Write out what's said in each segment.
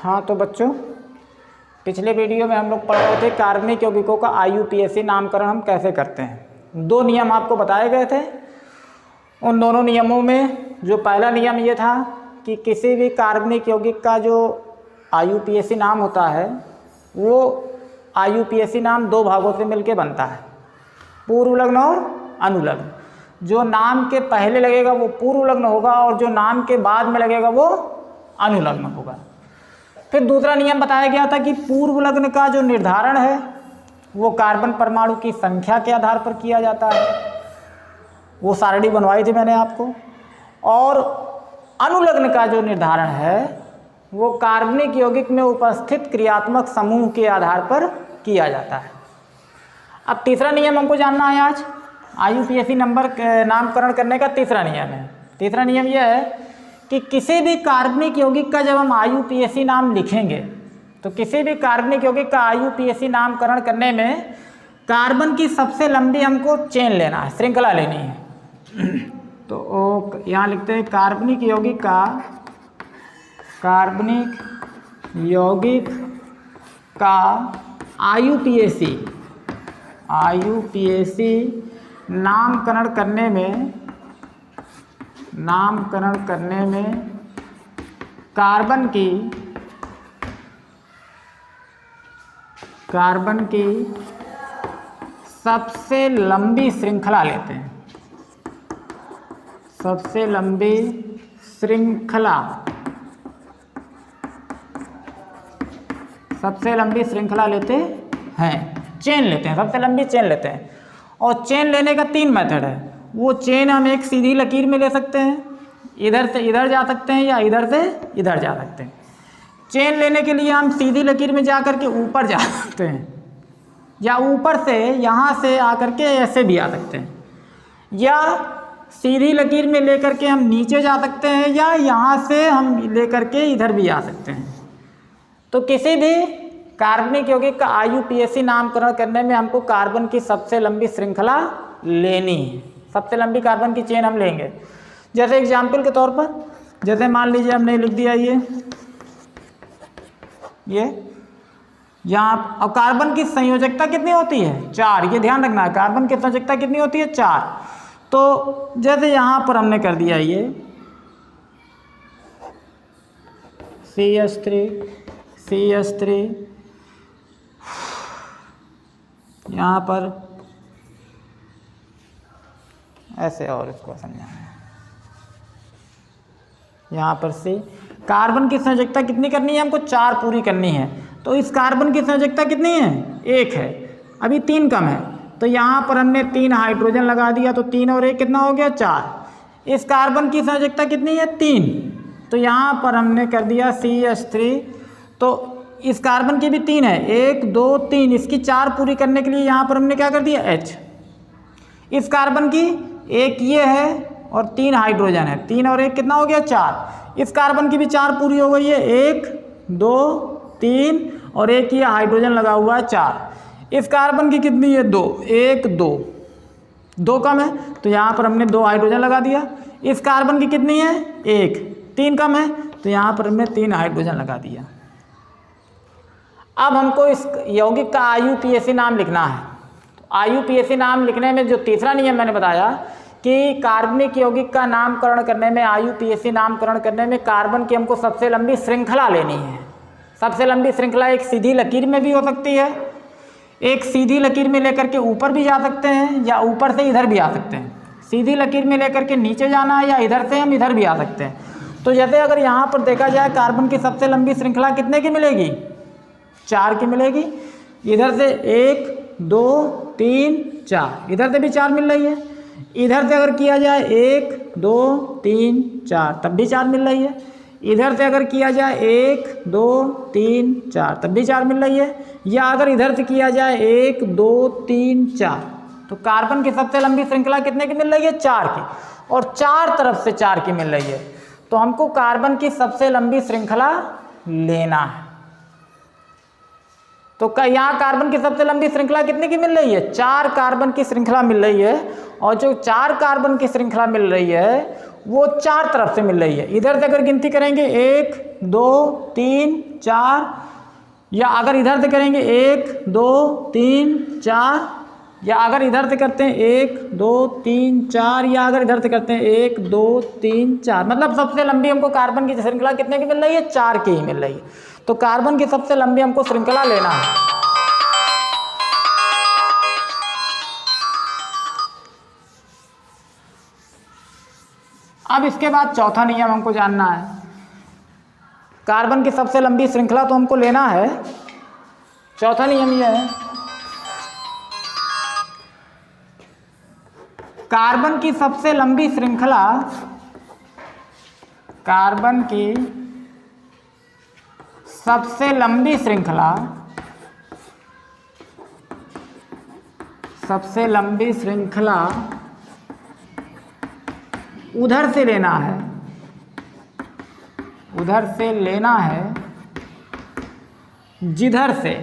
हाँ तो बच्चों, पिछले वीडियो में हम लोग पढ़ रहे थे कार्बनिक यौगिकों का IUPAC नामकरण हम कैसे करते हैं। 2 नियम आपको बताए गए थे। उन दोनों नियमों में जो पहला नियम ये था कि किसी भी कार्बनिक यौगिक का जो IUPAC नाम होता है वो IUPAC नाम 2 भागों से मिलके बनता है, पूर्व लग्न और अनुलग्न। जो नाम के पहले लगेगा वो पूर्व लग्न होगा और जो नाम के बाद में लगेगा वो अनुलग्न होगा। फिर दूसरा नियम बताया गया था कि पूर्व लग्न का जो निर्धारण है वो कार्बन परमाणु की संख्या के आधार पर किया जाता है, वो सारणी बनवाई थी मैंने आपको। और अनुलग्न का जो निर्धारण है वो कार्बनिक यौगिक में उपस्थित क्रियात्मक समूह के आधार पर किया जाता है। अब तीसरा नियम हमको जानना है आज, IUPAC नंबर नामकरण करने का तीसरा नियम है। तीसरा नियम यह है कि किसी भी कार्बनिक यौगिक का जब हम IUPAC नाम लिखेंगे तो किसी भी कार्बनिक यौगिक का IUPAC नामकरण करने में कार्बन की सबसे लंबी हमको चेन लेना है, श्रृंखला लेनी है। तो यहाँ लिखते हैं कार्बनिक यौगिक का IUPAC नामकरण करने में कार्बन की सबसे लंबी श्रृंखला लेते हैं, सबसे लंबी श्रृंखला लेते हैं, चेन लेते हैं, सबसे लंबी चेन लेते हैं। और चेन लेने का 3 मेथड है। वो चेन हम एक सीधी लकीर में ले सकते हैं, इधर से इधर जा सकते हैं या इधर से इधर जा सकते हैं। चेन लेने के लिए हम सीधी लकीर में जा कर के ऊपर जा सकते हैं या ऊपर से यहाँ से आकर के ऐसे भी आ सकते हैं, या सीधी लकीर में लेकर के हम नीचे जा सकते हैं या यहाँ से हम लेकर के इधर भी आ सकते हैं। तो किसी भी कार्बनिक यौगिक का IUPAC नामकरण करने में हमको कार्बन की सबसे लंबी श्रृंखला लेनी है, सबसे लंबी कार्बन की चेन हम लेंगे। जैसे एग्जाम्पल के तौर पर, जैसे मान लीजिए हमने लिख दिया ये यहाँ, और कार्बन की संयोजकता कितनी होती है 4, ये ध्यान रखना है। कार्बन की संयोजकता कितनी होती है 4। तो जैसे यहाँ पर हमने कर दिया ये CH3 यहाँ पर ऐसे, और इसको समझाना है यहाँ पर से कार्बन की संयोजकता कितनी करनी है हमको 4 पूरी करनी है। तो इस कार्बन की संयोजकता कितनी है 1 है, अभी 3 कम है, तो यहाँ पर हमने 3 हाइड्रोजन लगा दिया, तो 3 और 1 कितना हो गया 4। इस कार्बन की संयोजकता कितनी है 3, तो यहाँ पर हमने कर दिया CH3। तो इस कार्बन की भी 3 है, 1 2 3, इसकी 4 पूरी करने के लिए यहाँ पर हमने क्या कर दिया H। इस कार्बन की 1 ये है और 3 हाइड्रोजन है, 3 और 1 कितना हो गया 4। इस कार्बन की भी 4 पूरी हो गई है, 1 2 3 और 1 ये हाइड्रोजन लगा हुआ है 4। इस कार्बन की कितनी है 2, 1 2 कम है, तो यहाँ पर हमने 2 हाइड्रोजन लगा दिया। इस कार्बन की कितनी है 1, 3 कम है, तो यहाँ पर हमने 3 हाइड्रोजन लगा दिया। अब हमको इस यौगिक का IUPAC नाम लिखना है। तो IUPAC नाम लिखने में जो तीसरा नियम मैंने बताया कि कार्बनिक यौगिक का नामकरण करने में, IUPAC नामकरण करने में कार्बन की हमको सबसे लंबी श्रृंखला लेनी है। सबसे लंबी श्रृंखला एक सीधी लकीर में भी हो सकती है, एक सीधी लकीर में लेकर के ऊपर भी जा सकते हैं या ऊपर से इधर भी आ सकते हैं। सीधी लकीर में लेकर के नीचे जाना है या इधर से हम इधर भी आ सकते हैं। तो जैसे अगर यहाँ पर देखा जाए कार्बन की सबसे लंबी श्रृंखला कितने की मिलेगी 4 की मिलेगी। इधर से 1 2 3 4, इधर से भी 4 मिल रही है। इधर से अगर किया जाए 1 2 3 4 तब भी 4 मिल रही है। इधर से अगर किया जाए 1 2 3 4 तब भी 4 मिल रही है। या अगर इधर से किया जाए 1 2 3 4, तो कार्बन की सबसे लंबी श्रृंखला कितने की मिल रही है 4 की, और 4 तरफ से 4 की मिल रही है। तो हमको कार्बन की सबसे लंबी श्रृंखला लेना है। तो यहाँ कार्बन की सबसे लंबी श्रृंखला कितने की मिल रही है 4 कार्बन की श्रृंखला मिल रही है। और जो 4 कार्बन की श्रृंखला मिल रही है वो 4 तरफ से मिल रही है। इधर से अगर गिनती करेंगे 1 2 3 4, या अगर इधर से करेंगे 1 2 3 4, या अगर इधर से करते हैं 1 2 3 4, या अगर इधर से करते हैं 1 2 3 4, मतलब सबसे लंबी हमको कार्बन की श्रृंखला कितने की मिल रही है? 4 की ही मिल रही है। तो कार्बन की सबसे लंबी हमको श्रृंखला लेना है। अब इसके बाद चौथा नियम हमको जानना है। कार्बन की सबसे लंबी श्रृंखला तो हमको लेना है। चौथा नियम यह है, कार्बन की सबसे लंबी श्रृंखला, कार्बन की सबसे लंबी श्रृंखला, सबसे लंबी श्रृंखला उधर से लेना है, उधर से लेना है जिधर से,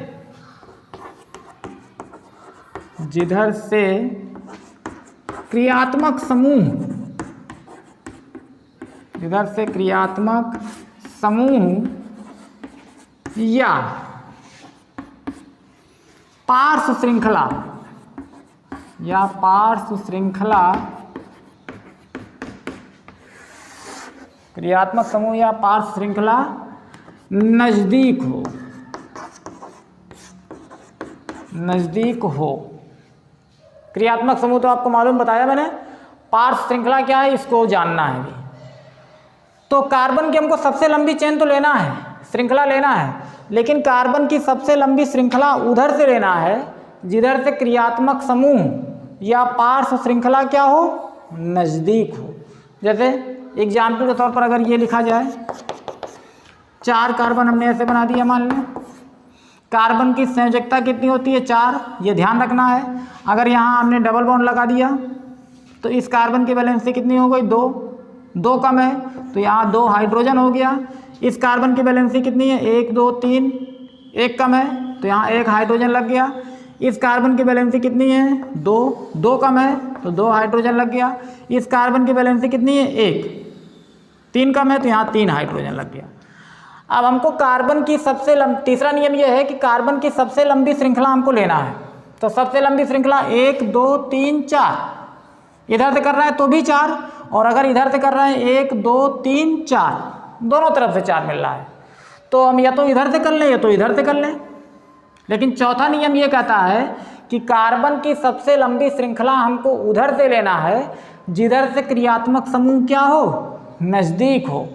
जिधर से क्रियात्मक समूह, जिधर से क्रियात्मक समूह या पार्श्व श्रृंखला, या पार्श्व श्रृंखला, क्रियात्मक समूह या पार्श्व श्रृंखला नजदीक हो, नजदीक हो। क्रियात्मक समूह तो आपको मालूम बताया मैंने, पार्श्व श्रृंखला क्या है इसको जानना है भी। तो कार्बन की हमको सबसे लंबी चेन तो लेना है, श्रृंखला लेना है, लेकिन कार्बन की सबसे लंबी श्रृंखला उधर से लेना है जिधर से क्रियात्मक समूह या पार्श्व श्रृंखला क्या हो? नजदीक हो। जैसे एग्जाम्पल के तौर पर अगर ये लिखा जाए, 4 कार्बन हमने ऐसे बना दिया, मान लें कार्बन की संयोजकता कितनी होती है? 4, ये ध्यान रखना है। अगर यहाँ हमने डबल बॉन्ड लगा दिया तो इस कार्बन की वैलेंसी कितनी हो गई? 2, 2 कम है तो यहाँ 2 हाइड्रोजन हो गया। इस कार्बन की वैलेंसी कितनी है? 1 2 3, 1 कम है तो यहाँ 1 हाइड्रोजन लग गया। इस कार्बन की वैलेंसी कितनी है? 2, 2 कम है तो 2 हाइड्रोजन लग गया। इस कार्बन की वैलेंसी कितनी है? 1, 3 कम है तो यहाँ 3 हाइड्रोजन लग गया। अब हमको कार्बन की सबसे तीसरा नियम यह है कि कार्बन की सबसे लंबी श्रृंखला हमको लेना है। तो सबसे लंबी श्रृंखला 1 2 3 4, इधर से कर रहा है तो भी 4, और अगर इधर से कर रहा है 1 2 3 4, दोनों तरफ से 4 मिल रहा है, तो हम या तो इधर से कर लें या तो इधर से कर लें। लेकिन चौथा नियम ये कहता है कि कार्बन की सबसे लंबी श्रृंखला हमको उधर से लेना है जिधर से क्रियात्मक समूह क्या हो? नज़दीक हो।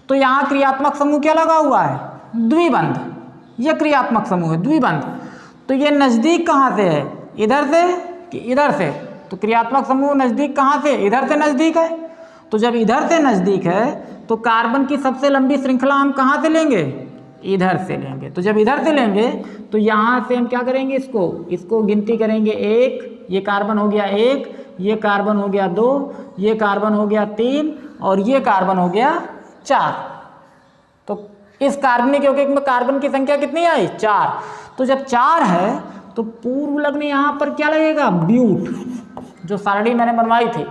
तो यहाँ क्रियात्मक समूह क्या लगा हुआ है? द्विबंध। यह क्रियात्मक समूह है द्विबंध। तो ये नज़दीक कहाँ से है? इधर से कि इधर से? तो क्रियात्मक समूह नज़दीक कहाँ से? इधर से नज़दीक है। तो जब इधर से नज़दीक है तो कार्बन की सबसे लंबी श्रृंखला हम कहाँ से लेंगे? इधर से लेंगे। तो जब इधर से लेंगे तो यहाँ से हम क्या करेंगे? इसको गिनती करेंगे 1, ये कार्बन हो गया 1, ये कार्बन हो गया 2, ये कार्बन हो गया 3, और ये कार्बन हो गया 4। तो इस कार्बनिक यौगिक में कार्बन की संख्या कितनी आई? 4। तो जब 4 है तो पूर्व लग्न यहाँ पर क्या लगेगा? ब्यूट, जो सारणी मैंने बनवाई थी।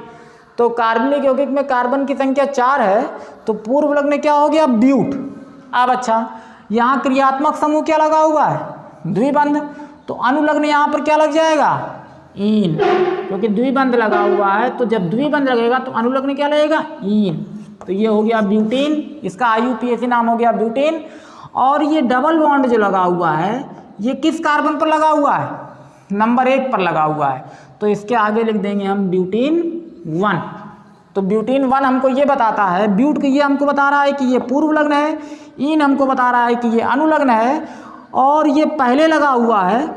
तो कार्बनिक यौगिक में कार्बन की संख्या 4 है तो पूर्व लग्न क्या हो गया? ब्यूट। अब अच्छा, यहाँ क्रियात्मक समूह क्या लगा हुआ है? द्विबंध। तो अनुलग्न यहाँ पर क्या लग जाएगा? ईन, क्योंकि द्विबंध लगा हुआ है। तो जब द्विबंध लगेगा तो अनुलग्न क्या लगेगा? ईन। तो ये हो गया ब्यूटीन, इसका IUPAC नाम हो गया ब्यूटीन। और ये डबल बॉन्ड जो लगा हुआ है ये किस कार्बन पर लगा हुआ है? नंबर 1 पर लगा हुआ है। तो इसके आगे लिख देंगे हम ब्यूटीन 1। तो ब्यूटीन 1 हमको ये बताता है, ब्यूट ये हमको बता रहा है कि ये पूर्व लग्न है, ईन हमको बता रहा है कि ये अनुलग्न है, और ये पहले लगा हुआ है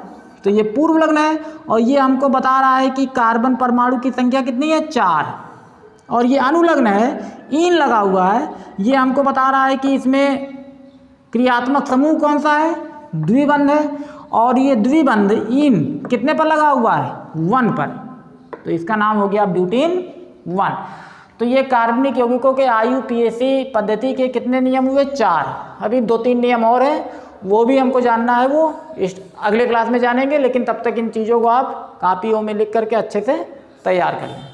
तो ये पूर्व लग्न है, और ये हमको बता रहा है कि कार्बन परमाणु की संख्या कितनी है? 4, और ये अनुलग्न है, ईन लगा हुआ है। ये हमको बता रहा है कि इसमें क्रियात्मक समूह कौन सा है? द्विबंध है, और ये द्विबंध ईन कितने पर लगा हुआ है? 1 पर। तो इसका नाम हो गया ब्यूटीन 1। तो ये कार्बनिक यौगिकों के IUPAC पद्धति के कितने नियम हुए? 4। अभी 2-3 नियम और हैं, वो भी हमको जानना है, वो अगले क्लास में जानेंगे। लेकिन तब तक इन चीज़ों को आप कापियों में लिख करके अच्छे से तैयार कर लें।